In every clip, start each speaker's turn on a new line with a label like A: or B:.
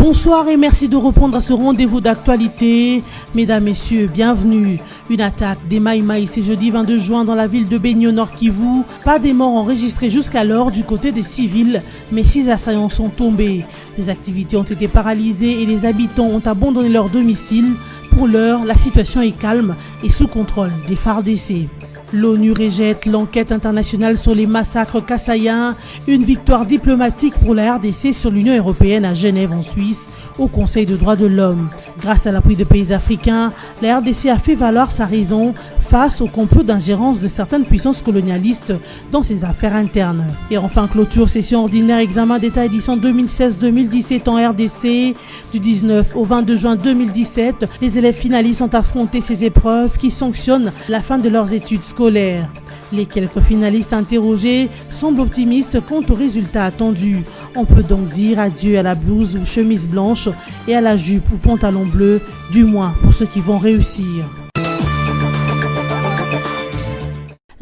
A: Bonsoir et merci de répondre à ce rendez-vous d'actualité. Mesdames, Messieurs, bienvenue. Une attaque des Maï Maï ce jeudi 22 juin dans la ville de Béni au Nord Kivu. Pas des morts enregistrés jusqu'alors du côté des civils, mais 6 assaillants sont tombés. Les activités ont été paralysées et les habitants ont abandonné leur domicile. Pour l'heure, la situation est calme et sous contrôle des FARDC. L'ONU rejette l'enquête internationale sur les massacres kassaïens, une victoire diplomatique pour la RDC sur l'Union européenne à Genève en Suisse, au Conseil des droits de l'homme. Grâce à l'appui de pays africains, la RDC a fait valoir sa raison face au complot d'ingérence de certaines puissances colonialistes dans ses affaires internes. Et enfin, clôture session ordinaire examen d'état édition 2016-2017 en RDC. Du 19 au 22 juin 2017, les élèves finalistes ont affronté ces épreuves qui sanctionnent la fin de leurs études scolaires. Les quelques finalistes interrogés semblent optimistes quant aux résultats attendus. On peut donc dire adieu à la blouse ou chemise blanche et à la jupe ou pantalon bleu, du moins pour ceux qui vont réussir.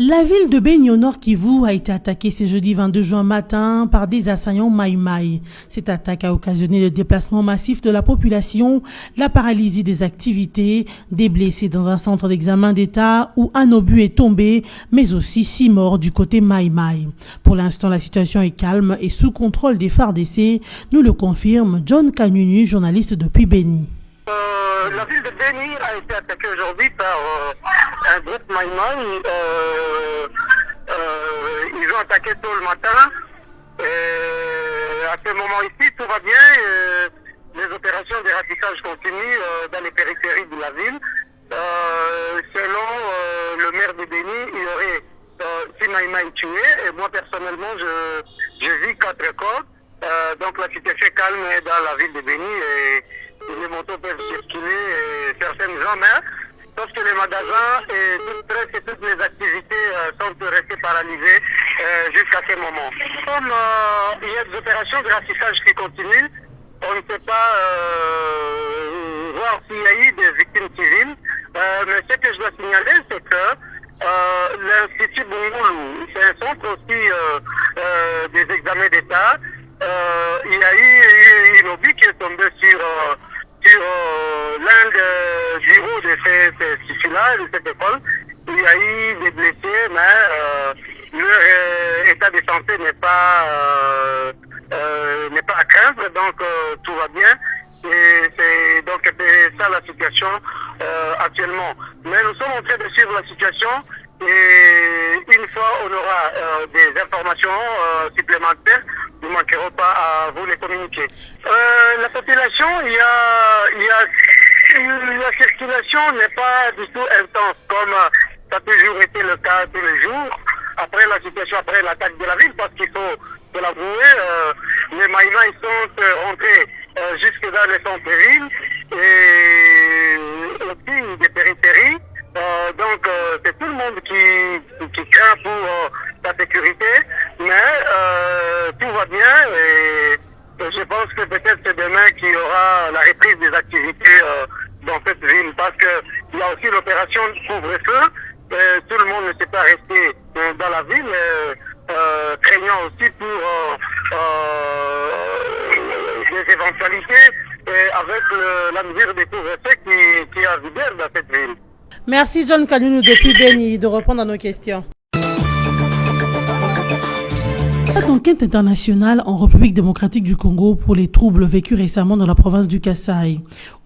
A: La ville de Béni au Nord Kivu a été attaquée ce jeudi 22 juin matin par des assaillants Maï Maï. Cette attaque a occasionné le déplacement massif de la population, la paralysie des activités, des blessés dans un centre d'examen d'État où un obus est tombé, mais aussi 6 morts du côté Maï Maï. Pour l'instant, la situation est calme et sous contrôle des FARDC, nous le confirme John Kanyunu, journaliste depuis Béni.
B: La ville de Béni a été attaquée aujourd'hui par un groupe Maï Maï. Ils ont attaqué tôt le matin. À ce moment ici, tout va bien. Les opérations de ratissage continuent dans les périphéries de la ville. Selon le maire de Béni, il y aurait 6 Maï Maï tués. Et moi, personnellement, je vis 4 corps. Donc la situation est calme dans la ville de Béni. Les motos peuvent circuler, certaines zones, sauf que les magasins et toutes les activités sont restées paralysées jusqu'à ce moment. Comme il y a des opérations de ratissage qui continuent, on ne peut pas voir s'il y a eu des victimes civiles, mais ce que je dois signaler, c'est que l'Institut Bungoulou, c'est un centre aussi des examens d'État. Il y a eu une obus qui est tombée sur l'un des bureaux de là de cette école. Il y a eu des blessés, mais leur état de santé n'est pas à craindre, donc tout va bien. Et c'est ça la situation actuellement. Mais nous sommes en train de suivre la situation et une fois on aura des informations supplémentaires, nous ne manquerons pas à vous les communiquer. La population, la circulation n'est pas du tout intense comme ça a toujours été le cas tous les jours. Après la situation, après l'attaque de la ville, parce qu'il faut de l'avouer, les Maï Maï sont rentrés jusque dans les centres-villes et aussi des périphéries. Donc c'est tout le monde qui craint pour sa sécurité, mais tout va bien et je pense que peut-être c'est demain qu'il y aura la reprise des activités dans cette ville, parce qu'il y a aussi l'opération couvre-feu. Tout le monde ne s'est pas resté dans la ville, craignant aussi pour des éventualités avec la mesure des couvre-feu qui est en vigueur dans cette ville.
A: Merci John Kanyunu depuis Béni de répondre à nos questions. Cette enquête internationale en République démocratique du Congo pour les troubles vécus récemment dans la province du Kasaï.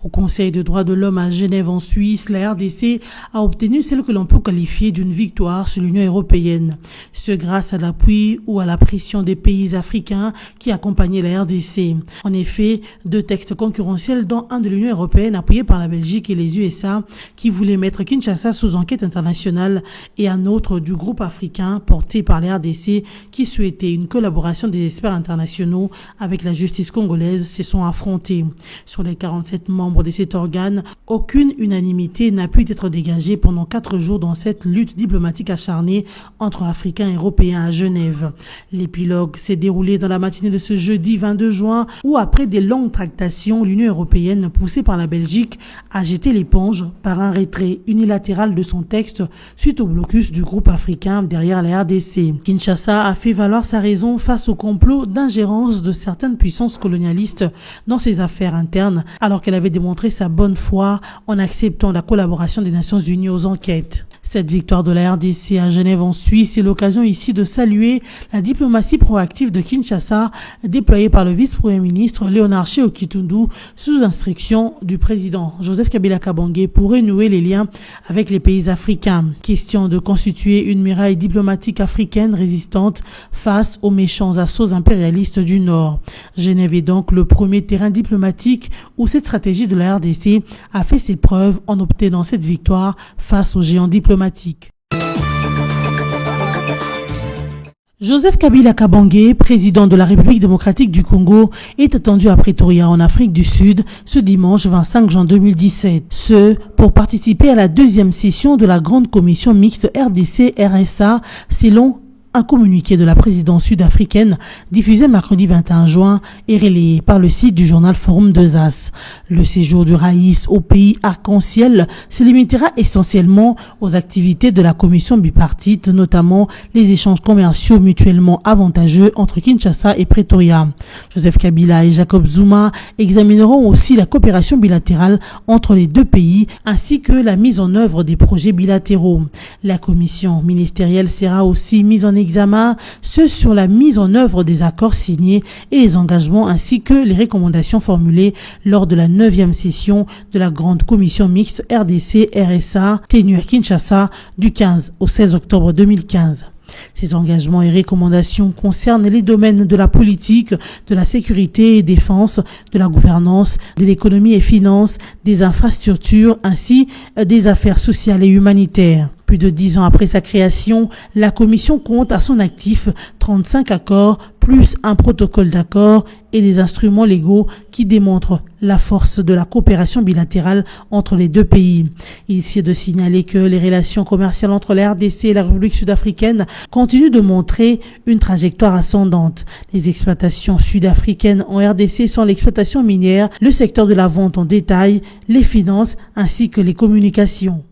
A: Au Conseil des droits de l'homme à Genève en Suisse, la RDC a obtenu celle que l'on peut qualifier d'une victoire sur l'Union européenne. Ce grâce à l'appui ou à la pression des pays africains qui accompagnaient la RDC. En effet, 2 textes concurrentiels dont un de l'Union européenne appuyé par la Belgique et les USA qui voulaient mettre Kinshasa sous enquête internationale et un autre du groupe africain porté par la RDC qui souhaitait une collaboration des experts internationaux avec la justice congolaise se sont affrontés. Sur les 47 membres de cet organe, aucune unanimité n'a pu être dégagée pendant 4 jours dans cette lutte diplomatique acharnée entre Africains et Européens à Genève. L'épilogue s'est déroulé dans la matinée de ce jeudi 22 juin où, après des longues tractations, l'Union européenne, poussée par la Belgique, a jeté l'éponge par un retrait unilatéral de son texte suite au blocus du groupe africain derrière la RDC. Kinshasa a fait valoir sa raison face au complot d'ingérence de certaines puissances colonialistes dans ses affaires internes, alors qu'elle avait démontré sa bonne foi en acceptant la collaboration des Nations Unies aux enquêtes. Cette victoire de la RDC à Genève en Suisse est l'occasion ici de saluer la diplomatie proactive de Kinshasa déployée par le vice-premier ministre Léonard Tchéo-Kitundu sous instruction du président Joseph Kabila Kabange pour renouer les liens avec les pays africains. Question de constituer une muraille diplomatique africaine résistante face aux méchants assauts impérialistes du Nord. Genève est donc le premier terrain diplomatique où cette stratégie de la RDC a fait ses preuves en obtenant cette victoire face aux géants diplomatiques. Joseph Kabila Kabange, président de la République démocratique du Congo, est attendu à Pretoria en Afrique du Sud ce dimanche 25 juin 2017. Ce pour participer à la deuxième session de la grande commission mixte RDC-RSA selon un communiqué de la présidence sud-africaine diffusé mercredi 21 juin et relayé par le site du journal Forum 2As. Le séjour du Raïs au pays arc-en-ciel se limitera essentiellement aux activités de la commission bipartite, notamment les échanges commerciaux mutuellement avantageux entre Kinshasa et Pretoria. Joseph Kabila et Jacob Zuma examineront aussi la coopération bilatérale entre les deux pays ainsi que la mise en œuvre des projets bilatéraux. La commission ministérielle sera aussi mise en examen, ce sur la mise en œuvre des accords signés et les engagements ainsi que les recommandations formulées lors de la 9e session de la grande commission mixte RDC-RSA tenue à Kinshasa du 15 au 16 octobre 2015. Ces engagements et recommandations concernent les domaines de la politique, de la sécurité et défense, de la gouvernance, de l'économie et finances, des infrastructures ainsi des affaires sociales et humanitaires. Plus de 10 ans après sa création, la commission compte à son actif 35 accords, plus un protocole d'accord et des instruments légaux qui démontrent la force de la coopération bilatérale entre les deux pays. Il est de signaler que les relations commerciales entre la RDC et la République sud-africaine continuent de montrer une trajectoire ascendante. Les exploitations sud-africaines en RDC sont l'exploitation minière, le secteur de la vente en détail, les finances ainsi que les communications.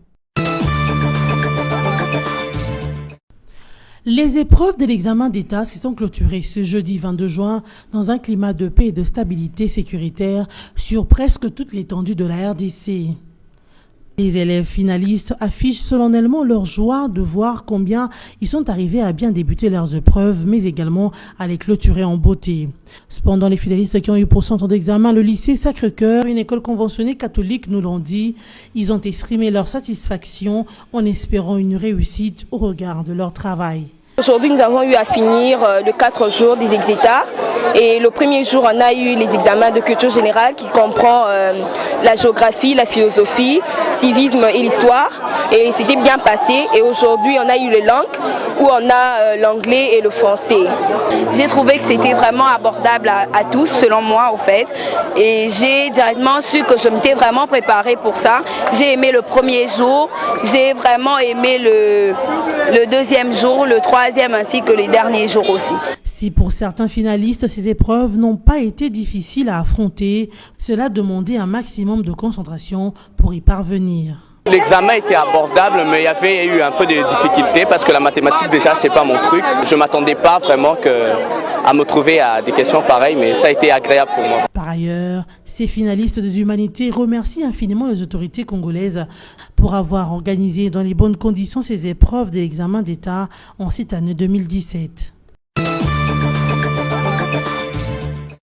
A: Les épreuves de l'examen d'État se sont clôturées ce jeudi 22 juin dans un climat de paix et de stabilité sécuritaire sur presque toute l'étendue de la RDC. Les élèves finalistes affichent solennellement leur joie de voir combien ils sont arrivés à bien débuter leurs épreuves, mais également à les clôturer en beauté. Cependant, les finalistes qui ont eu pour centre d'examen le lycée Sacré-Cœur, une école conventionnée catholique, nous l'ont dit, ils ont exprimé leur satisfaction en espérant une réussite au regard de leur travail.
C: Aujourd'hui, nous avons eu à finir le 4 jours des exétats et le premier jour, on a eu les examens de culture générale qui comprend la géographie, la philosophie, civisme et l'histoire et c'était bien passé. Et aujourd'hui, on a eu les langues où on a l'anglais et le français.
D: J'ai trouvé que c'était vraiment abordable à tous, selon moi, au fait. Et j'ai directement su que je m'étais vraiment préparée pour ça. J'ai aimé le premier jour, j'ai vraiment aimé le deuxième jour, le troisième ainsi que les derniers jours aussi.
A: Si pour certains finalistes, ces épreuves n'ont pas été difficiles à affronter, cela demandait un maximum de concentration pour y parvenir.
E: L'examen était abordable, mais il y avait eu un peu de difficultés parce que la mathématique déjà c'est pas mon truc. Je m'attendais pas vraiment à me trouver à des questions pareilles, mais ça a été agréable pour moi.
A: Par ailleurs, ces finalistes des humanités remercient infiniment les autorités congolaises pour avoir organisé dans les bonnes conditions ces épreuves de l'examen d'État en cette année 2017.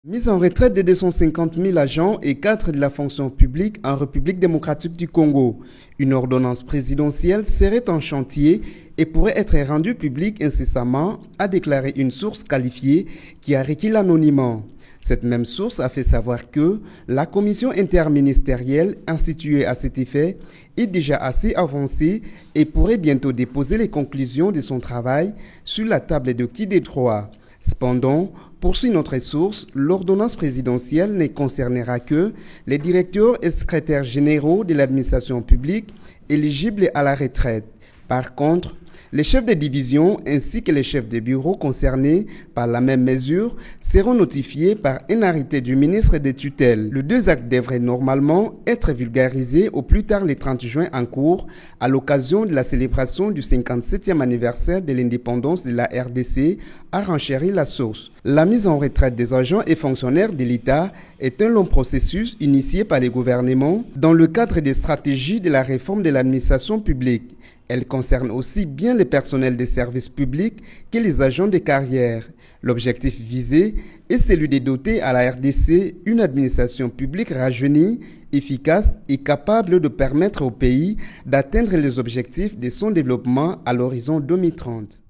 F: Mise en retraite de 250 000 agents et 4 de la fonction publique en République démocratique du Congo. Une ordonnance présidentielle serait en chantier et pourrait être rendue publique incessamment, a déclaré une source qualifiée qui a requis l'anonymat. Cette même source a fait savoir que la commission interministérielle instituée à cet effet est déjà assez avancée et pourrait bientôt déposer les conclusions de son travail sur la table de qui des droits. Cependant, poursuit notre source, l'ordonnance présidentielle ne concernera que les directeurs et secrétaires généraux de l'administration publique éligibles à la retraite. Par contre, Les chefs de division ainsi que les chefs de bureau concernés par la même mesure seront notifiés par un arrêté du ministre des tutelles. Les deux actes devraient normalement être vulgarisés au plus tard le 30 juin en cours à l'occasion de la célébration du 57e anniversaire de l'indépendance de la RDC, a renchéri la source. La mise en retraite des agents et fonctionnaires de l'État est un long processus initié par les gouvernements dans le cadre des stratégies de la réforme de l'administration publique. Elle concerne aussi bien les personnels des services publics que les agents de carrière. L'objectif visé est celui de doter à la RDC une administration publique rajeunie, efficace et capable de permettre au pays d'atteindre les objectifs de son développement à l'horizon 2030.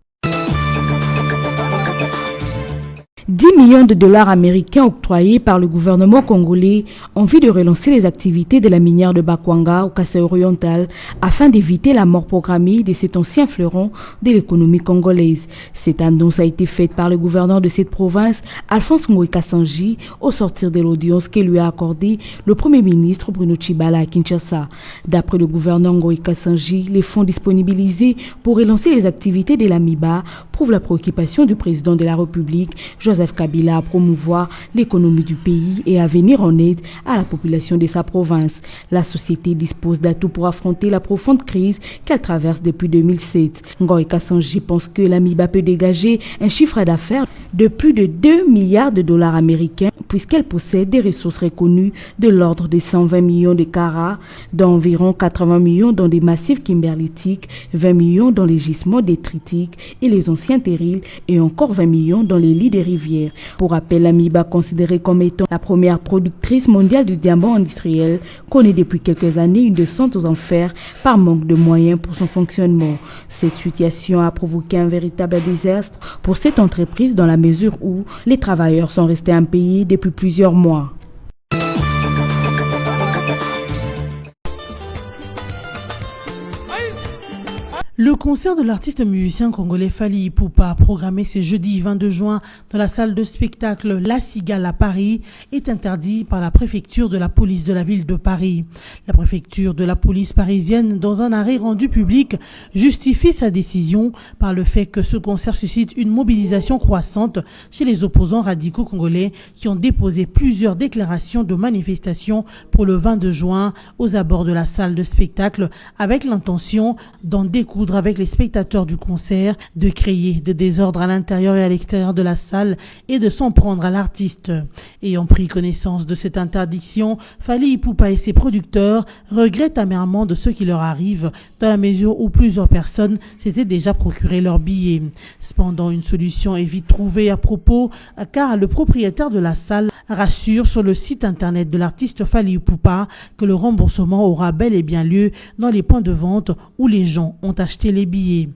G: 10 millions de dollars américains octroyés par le gouvernement congolais en vue de relancer les activités de la minière de Bakwanga au Kasaï oriental afin d'éviter la mort programmée de cet ancien fleuron de l'économie congolaise. Cette annonce a été faite par le gouverneur de cette province, Alphonse Ngoï Kassanji, au sortir de l'audience que lui a accordée le Premier ministre Bruno Tshibala à Kinshasa. D'après le gouverneur Ngoï Kassanji, les fonds disponibilisés pour relancer les activités de la MIBA prouvent la préoccupation du président de la République, Joseph Kabila, à promouvoir l'économie du pays et à venir en aide à la population de sa province. La société dispose d'atouts pour affronter la profonde crise qu'elle traverse depuis 2007. Ngoï Kassanji pense que la MIBA peut dégager un chiffre d'affaires de plus de 2 milliards de dollars américains puisqu'elle possède des ressources reconnues de l'ordre de 120 millions de carats, d'environ 80 millions dans des massifs kimberlitiques, 20 millions dans les gisements détritiques et les anciens terrils et encore 20 millions dans les lits des rivières. Pour rappel, la MIBA, considérée comme étant la première productrice mondiale du diamant industriel, connaît depuis quelques années une descente aux enfers par manque de moyens pour son fonctionnement. Cette situation a provoqué un véritable désastre pour cette entreprise dans la mesure où les travailleurs sont restés impayés depuis plusieurs mois.
A: Le concert de l'artiste musicien congolais Fally Ipupa, programmé ce jeudi 22 juin dans la salle de spectacle La Cigale à Paris, est interdit par la préfecture de la police de la ville de Paris. La préfecture de la police parisienne, dans un arrêt rendu public, justifie sa décision par le fait que ce concert suscite une mobilisation croissante chez les opposants radicaux congolais qui ont déposé plusieurs déclarations de manifestation pour le 22 juin aux abords de la salle de spectacle avec l'intention d'en découdre avec les spectateurs du concert, de créer des désordres à l'intérieur et à l'extérieur de la salle et de s'en prendre à l'artiste. Ayant pris connaissance de cette interdiction, Fally Ipupa et ses producteurs regrettent amèrement de ce qui leur arrive dans la mesure où plusieurs personnes s'étaient déjà procuré leurs billets. Cependant, une solution est vite trouvée à propos car le propriétaire de la salle rassure sur le site internet de l'artiste Fally Ipupa que le remboursement aura bel et bien lieu dans les points de vente où les gens ont acheté les billets.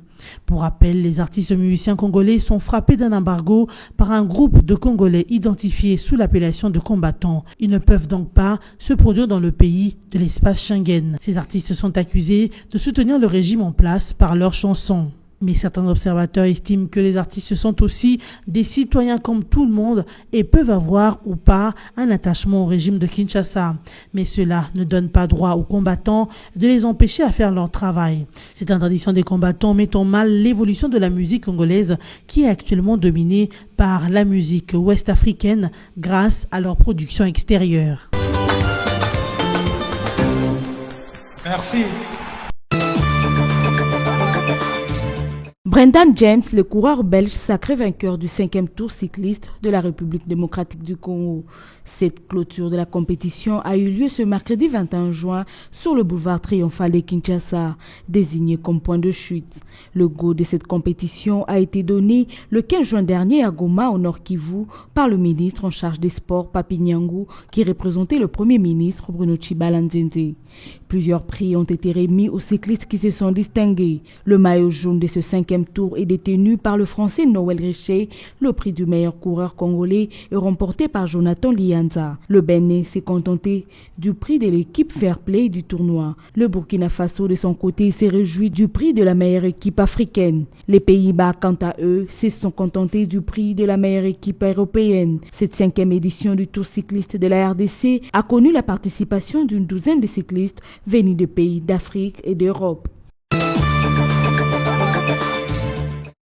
A: Pour rappel, les artistes musiciens congolais sont frappés d'un embargo par un groupe de Congolais identifiés sous l'appellation de combattants. Ils ne peuvent donc pas se produire dans le pays de l'espace Schengen. Ces artistes sont accusés de soutenir le régime en place par leurs chansons. Mais certains observateurs estiment que les artistes sont aussi des citoyens comme tout le monde et peuvent avoir ou pas un attachement au régime de Kinshasa. Mais cela ne donne pas droit aux combattants de les empêcher à faire leur travail. Cette interdiction des combattants met en mal l'évolution de la musique congolaise qui est actuellement dominée par la musique ouest-africaine grâce à leur production extérieure.
H: Merci.
G: Brendan James, le coureur belge sacré vainqueur du 5e tour cycliste de la République démocratique du Congo. Cette clôture de la compétition a eu lieu ce mercredi 21 juin sur le boulevard triomphal de Kinshasa, désigné comme point de chute. Le go de cette compétition a été donné le 15 juin dernier à Goma, au Nord Kivu, par le ministre en charge des sports, Papi Nyangou, qui représentait le Premier ministre Bruno Tshibala Nzenze. Plusieurs prix ont été remis aux cyclistes qui se sont distingués. Le maillot jaune de ce 5e tour est détenu par le Français Noël Richer. Le prix du meilleur coureur congolais est remporté par Jonathan Lianza. Le Bénin s'est contenté du prix de l'équipe Fair Play du tournoi. Le Burkina Faso, de son côté, s'est réjoui du prix de la meilleure équipe africaine. Les Pays-Bas, quant à eux, se sont contentés du prix de la meilleure équipe européenne. Cette 5e édition du Tour cycliste de la RDC a connu la participation d'une douzaine de cyclistes venus de pays d'Afrique et d'Europe.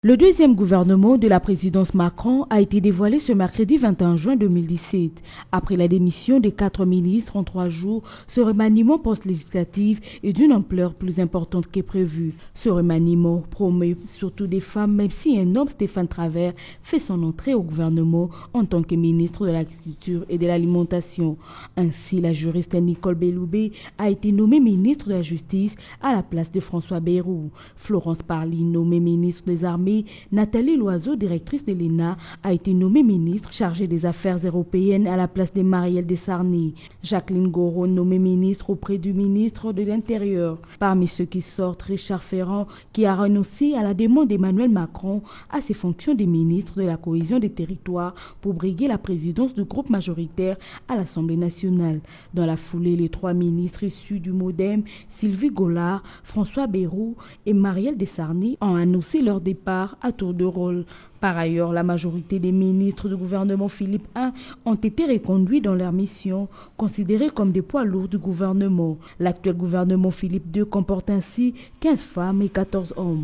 G: Le deuxième gouvernement de la présidence Macron a été dévoilé ce mercredi 21 juin 2017. Après la démission des 4 ministres en 3 jours, ce remaniement post-législatif est d'une ampleur plus importante que prévu. Ce remaniement promet surtout des femmes, même si un homme, Stéphane Travers, fait son entrée au gouvernement en tant que ministre de l'Agriculture et de l'Alimentation. Ainsi, la juriste Nicole Belloubet a été nommée ministre de la Justice à la place de François Bayrou. Florence Parly, nommée ministre des Armées, Nathalie Loiseau, directrice de l'ENA, a été nommée ministre chargée des Affaires européennes à la place de Marielle Desarnés. Jacqueline Gouraud, nommée ministre auprès du ministre de l'Intérieur. Parmi ceux qui sortent, Richard Ferrand, qui a renoncé à la demande d'Emmanuel Macron à ses fonctions de ministre de la cohésion des territoires pour briguer la présidence du groupe majoritaire à l'Assemblée nationale. Dans la foulée, les 3 ministres issus du MoDem, Sylvie Goulard, François Bayrou et Marielle Desarnés, ont annoncé leur départ à tour de rôle. Par ailleurs, la majorité des ministres du gouvernement Philippe I ont été reconduits dans leur mission, considérés comme des poids lourds du gouvernement. L'actuel gouvernement Philippe II comporte ainsi 15 femmes et 14 hommes.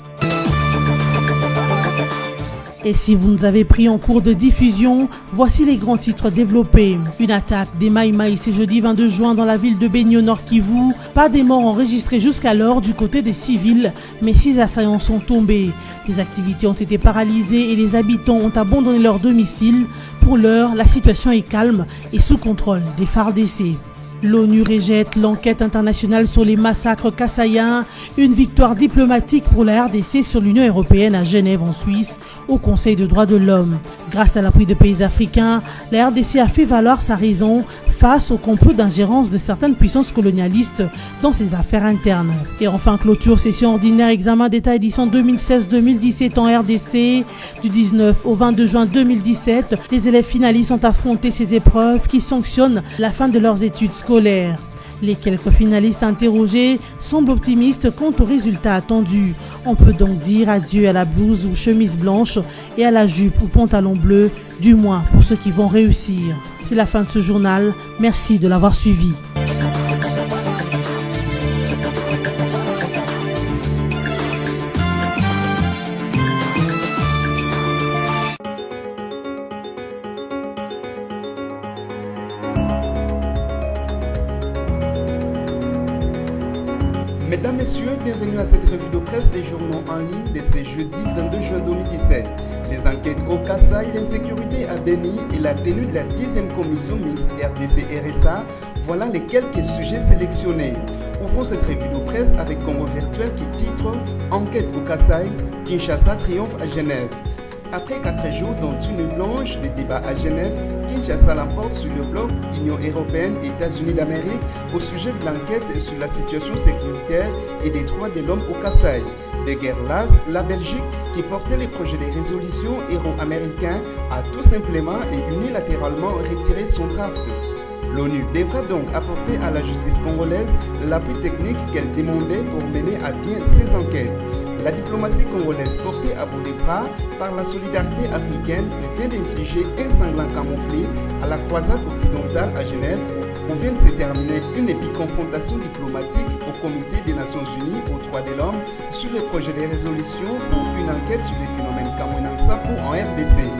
A: Et si vous nous avez pris en cours de diffusion, voici les grands titres développés. Une attaque des Maïmaï ce jeudi 22 juin dans la ville de Béni au Nord Kivu. Pas des morts enregistrés jusqu'alors du côté des civils, mais 6 assaillants sont tombés. Les activités ont été paralysées et les habitants ont abandonné leur domicile. Pour l'heure, la situation est calme et sous contrôle des FARDC. L'ONU rejette l'enquête internationale sur les massacres kassaïens, une victoire diplomatique pour la RDC sur l'Union européenne à Genève en Suisse au Conseil des droits de l'homme. Grâce à l'appui de pays africains, la RDC a fait valoir sa raison face au complot d'ingérence de certaines puissances colonialistes dans ses affaires internes. Et enfin, clôture session ordinaire examen d'état édition 2016-2017 en RDC. Du 19 au 22 juin 2017, les élèves finalistes ont affronté ces épreuves qui sanctionnent la fin de leurs études scolaires. Les quelques finalistes interrogés semblent optimistes quant aux résultats attendus. On peut donc dire adieu à la blouse ou chemise blanche et à la jupe ou pantalon bleu, du moins pour ceux qui vont réussir. C'est la fin de ce journal. Merci de l'avoir suivi.
F: Mesdames, Messieurs, bienvenue à cette revue de presse des journaux en ligne de ce jeudi 22 juin 2017. Les enquêtes au Kasaï, l'insécurité à Béni et la tenue de la 10e commission mixte RDC-RSA, voilà les quelques sujets sélectionnés. Ouvrons cette revue de presse avec Congo Virtuel qui titre « Enquête au Kasaï, Kinshasa triomphe à Genève ». Après 4 jours dont une blanche de débat à Genève, Kinshasa l'emporte sur le bloc Union européenne et États-Unis d'Amérique au sujet de l'enquête sur la situation sécuritaire et des droits de l'homme au Kasaï. De guerre lasse, la Belgique, qui portait les projets de résolution euro-américains, a tout simplement et unilatéralement retiré son draft. L'ONU devra donc apporter à la justice congolaise l'appui technique qu'elle demandait pour mener à bien ses enquêtes. La diplomatie congolaise portée à bout de bras par la solidarité africaine vient d'infliger un sanglant camouflé à la croisade occidentale à Genève où vient de se terminer une épique confrontation diplomatique au Comité des Nations Unies aux droits de l'homme sur le projet de résolution pour une enquête sur les phénomènes Kamwina-Nsapu en RDC.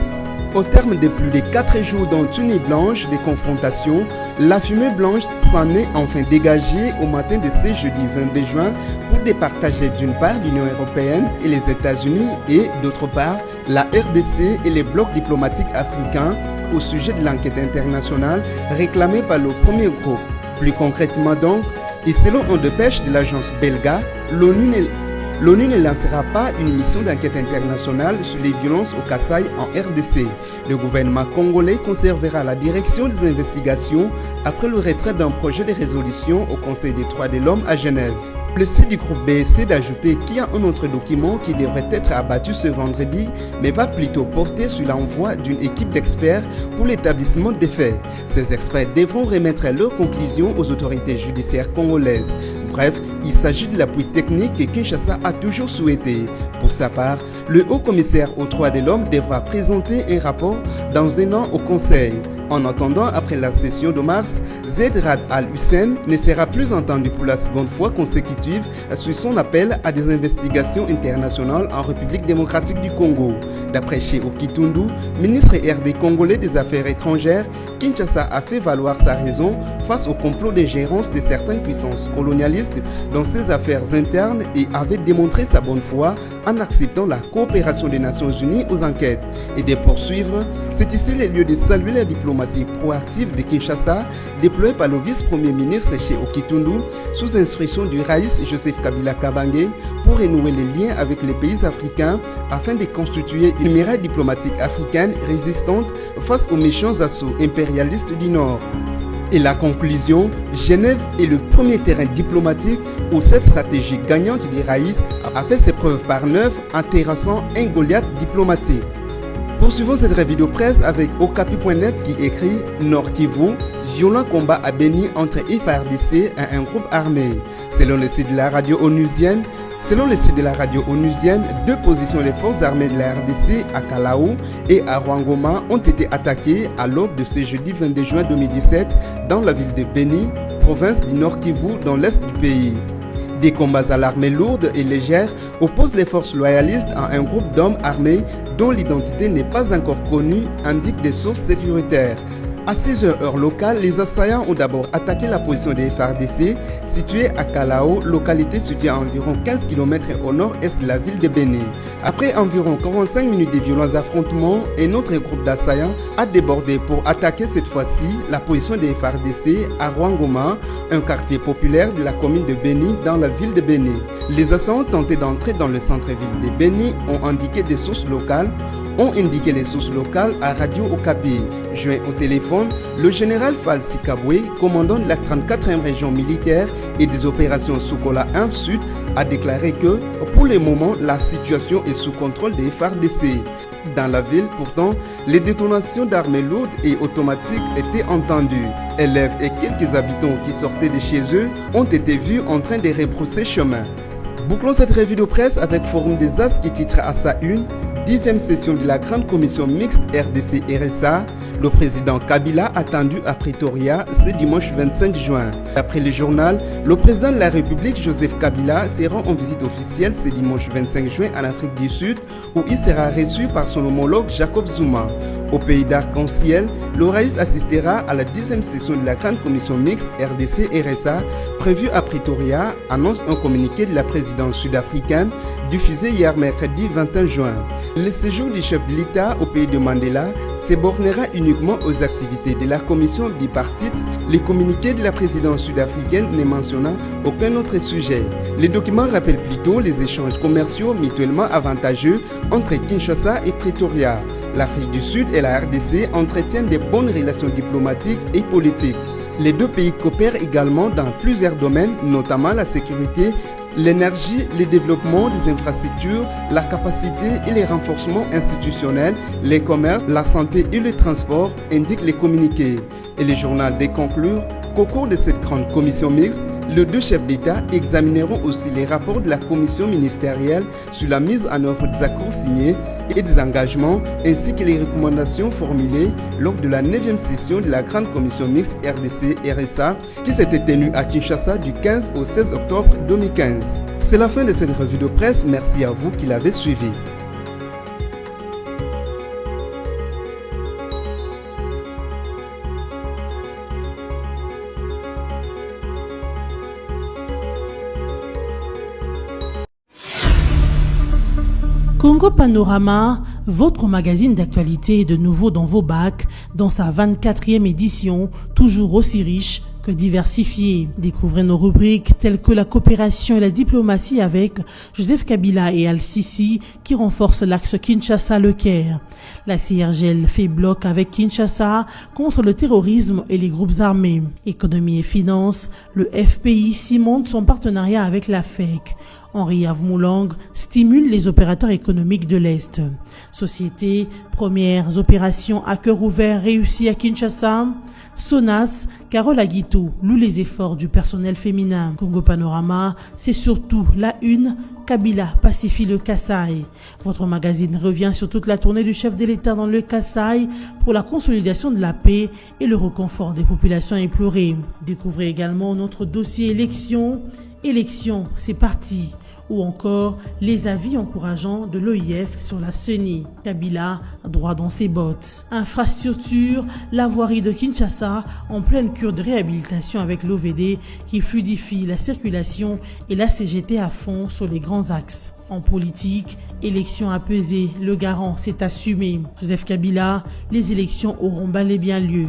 F: Au terme de plus de 4 jours dont une blanche de confrontation, la fumée blanche s'en est enfin dégagée au matin de ce jeudi 22 juin pour départager d'une part l'Union européenne et les États-Unis et d'autre part la RDC et les blocs diplomatiques africains au sujet de l'enquête internationale réclamée par le premier groupe. Plus concrètement donc, et selon un dépêche de l'agence belga, l'ONU ne lancera pas une mission d'enquête internationale sur les violences au Kasaï en RDC. Le gouvernement congolais conservera la direction des investigations après le retrait d'un projet de résolution au Conseil des droits de l'homme à Genève. Le site du groupe BSC d'ajouter qu'il y a un autre document qui devrait être abattu ce vendredi, mais va plutôt porter sur l'envoi d'une équipe d'experts pour l'établissement des faits. Ces experts devront remettre leurs conclusions aux autorités judiciaires congolaises. Bref, il s'agit de l'appui technique que Kinshasa a toujours souhaité. Pour sa part, le haut commissaire aux droits de l'homme devra présenter un rapport dans un an au Conseil. En attendant, après la session de mars, Zeid Ra'ad Al Hussein ne sera plus entendu pour la seconde fois consécutive sur son appel à des investigations internationales en République démocratique du Congo. D'après Sheikh Okitundu, ministre RD congolais des Affaires étrangères, Kinshasa a fait valoir sa raison face au complot d'ingérence de certaines puissances colonialistes dans ses affaires internes et avait démontré sa bonne foi en acceptant la coopération des Nations Unies aux enquêtes. Et de poursuivre, c'est ici le lieu de saluer la diplomatie proactive de Kinshasa déployée par le vice-premier ministre Sheikh Okitundu sous instruction du Raïs Joseph Kabila Kabange pour renouer les liens avec les pays africains afin de constituer une muraille diplomatique africaine résistante face aux méchants assauts impérialistes du Nord. Et la conclusion, Genève est le premier terrain diplomatique où cette stratégie gagnante des Raïs a fait ses preuves par neuf en terrassant un Goliath diplomatique. Poursuivons cette revue de presse avec Okapi.net qui écrit Nord Kivu, violent combat à Beni entre FARDC et un groupe armé. Selon le site de la radio onusienne, deux positions des forces armées de la RDC à Kalaou et à Rwangoma ont été attaquées à l'aube de ce jeudi 22 juin 2017 dans la ville de Beni, province du Nord Kivu dans l'est du pays. Des combats à l'armée lourde et légère opposent les forces loyalistes à un groupe d'hommes armés dont l'identité n'est pas encore connue, indiquent des sources sécuritaires. À 6 heures locale, les assaillants ont d'abord attaqué la position des FARDC située à Kalao, localité située à environ 15 km au nord-est de la ville de Beni. Après environ 45 minutes de violents affrontements, un autre groupe d'assaillants a débordé pour attaquer cette fois-ci la position des FARDC à Rwangoma, un quartier populaire de la commune de Beni dans la ville de Beni. Les assaillants ont tenté d'entrer dans le centre-ville de Beni, ont indiqué les sources locales à Radio Okapi. Joint au téléphone, le général Falsi Kabwe, commandant de la 34e région militaire et des opérations Sokola 1 Sud, a déclaré que pour le moment, la situation est sous contrôle des FARDC. Dans la ville, pourtant, les détonations d'armes lourdes et automatiques étaient entendues. Élèves et quelques habitants qui sortaient de chez eux ont été vus en train de rebrousser chemin. Bouclons cette revue de presse avec Forum des As qui titre à sa une 10e session de la Grande Commission Mixte RDC-RSA, le président Kabila attendu à Pretoria ce dimanche 25 juin. Après le journal, le président de la République Joseph Kabila se rend en visite officielle ce dimanche 25 juin en Afrique du Sud où il sera reçu par son homologue Jacob Zuma. Au pays d'Arc-en-Ciel, le Raïs assistera à la 10e session de la Grande Commission Mixte RDC-RSA prévue à Pretoria, annonce un communiqué de la présidence sud-africaine diffusé hier mercredi 21 juin. Le séjour du chef de l'État au pays de Mandela se bornera uniquement aux activités de la commission bipartite, le communiqué de la présidence sud-africaine ne mentionnant aucun autre sujet. Le document rappelle plutôt les échanges commerciaux mutuellement avantageux entre Kinshasa et Pretoria. L'Afrique du Sud et la RDC entretiennent de bonnes relations diplomatiques et politiques. Les deux pays coopèrent également dans plusieurs domaines, notamment la sécurité, l'énergie, le développement des infrastructures, la capacité et les renforcements institutionnels, les commerces, la santé et le transport, indiquent les communiqués. Et le journal de conclure qu'au cours de cette grande commission mixte, les deux chefs d'État examineront aussi les rapports de la commission ministérielle sur la mise en œuvre des accords signés et des engagements, ainsi que les recommandations formulées lors de la 9e session de la Grande Commission Mixte RDC-RSA qui s'était tenue à Kinshasa du 15 au 16 octobre 2015. C'est la fin de cette revue de presse, merci à vous qui l'avez suivi.
A: Congo Panorama, votre magazine d'actualité est de nouveau dans vos bacs, dans sa 24e édition, toujours aussi riche que diversifiée. Découvrez nos rubriques telles que la coopération et la diplomatie avec Joseph Kabila et Al-Sisi qui renforcent l'axe Kinshasa-Le Caire. La CIRGL fait bloc avec Kinshasa contre le terrorisme et les groupes armés. Économie et finances, le FPI cimente son partenariat avec la FEC. Henri Avmoulang stimule les opérateurs économiques de l'Est. Société, premières opérations à cœur ouvert réussies à Kinshasa. Sonas, Carole Aguito loue les efforts du personnel féminin. Congo Panorama, c'est surtout la une. Kabila pacifie le Kasaï. Votre magazine revient sur toute la tournée du chef de l'État dans le Kasaï pour la consolidation de la paix et le réconfort des populations éplorées. Découvrez également notre dossier élections. Élections, c'est parti. Ou encore les avis encourageants de l'OIF sur la CENI. Kabila, droit dans ses bottes. Infrastructure, la voirie de Kinshasa en pleine cure de réhabilitation avec l'OVD qui fluidifie la circulation et la CGT à fond sur les grands axes. En politique, élections apaisées, le garant s'est assumé. Joseph Kabila, les élections auront bel et bien lieu.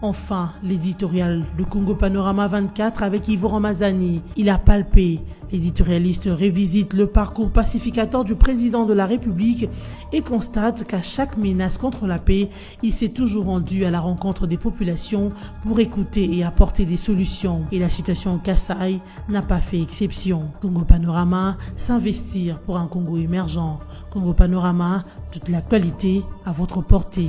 A: Enfin, l'éditorial de Congo Panorama 24 avec Yvo Ramazani. Il a palpé. L'éditorialiste revisite le parcours pacificateur du président de la République et constate qu'à chaque menace contre la paix, il s'est toujours rendu à la rencontre des populations pour écouter et apporter des solutions. Et la situation au Kasaï n'a pas fait exception. Congo Panorama, s'investir pour un Congo émergent. Congo Panorama, toute l'actualité à votre portée.